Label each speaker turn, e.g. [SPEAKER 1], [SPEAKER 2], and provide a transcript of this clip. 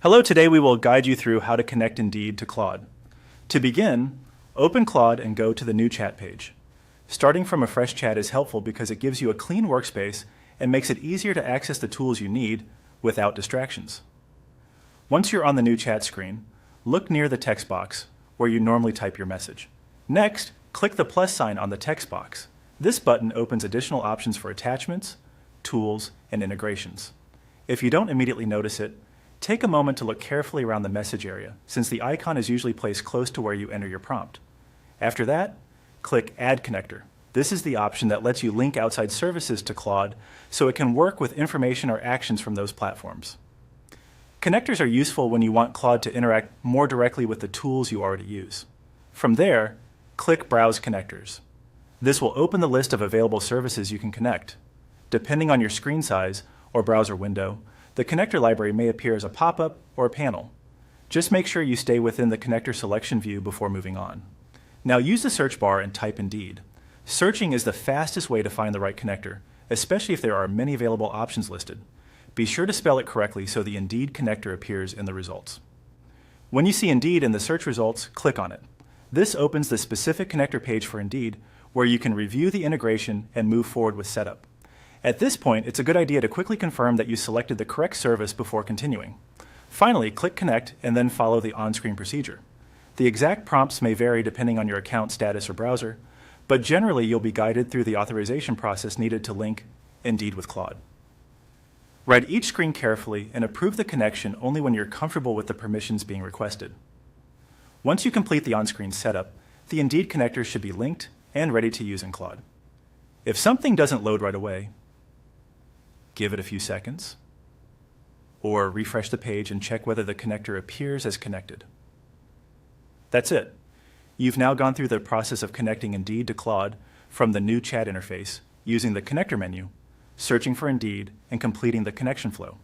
[SPEAKER 1] Hello, today we will guide you through how to connect Indeed to Claude. To begin, open Claude and go to the new chat page. Starting from a fresh chat is helpful because it gives you a clean workspace and makes it easier to access the tools you need without distractions. Once you're on the new chat screen, look near the text box where you normally type your message. Next, click the plus sign on the text box. This button opens additional options for attachments, tools, and integrations. If you don't immediately notice it, take a moment to look carefully around the message area, since the icon is usually placed close to where you enter your prompt. After that, click Add Connector. This is the option that lets you link outside services to Claude so it can work with information or actions from those platforms. Connectors are useful when you want Claude to interact more directly with the tools you already use. From there, click Browse Connectors. This will open the list of available services you can connect. Depending on your screen size or browser window, the connector library may appear as a pop-up or a panel. Just make sure you stay within the connector selection view before moving on. Now use the search bar and type Indeed. Searching is the fastest way to find the right connector, especially if there are many available options listed. Be sure to spell it correctly so the Indeed connector appears in the results. When you see Indeed in the search results, click on it. This opens the specific connector page for Indeed, where you can review the integration and move forward with setup. At this point, it's a good idea to quickly confirm that you selected the correct service before continuing. Finally, click Connect and then follow the on-screen procedure. The exact prompts may vary depending on your account status or browser, but generally you'll be guided through the authorization process needed to link Indeed with Claude. Read each screen carefully and approve the connection only when you're comfortable with the permissions being requested. Once you complete the on-screen setup, the Indeed connector should be linked and ready to use in Claude. If something doesn't load right away, give it a few seconds, or refresh the page and check whether the connector appears as connected. That's it. You've now gone through the process of connecting Indeed to Claude from the new chat interface using the connector menu, searching for Indeed, and completing the connection flow.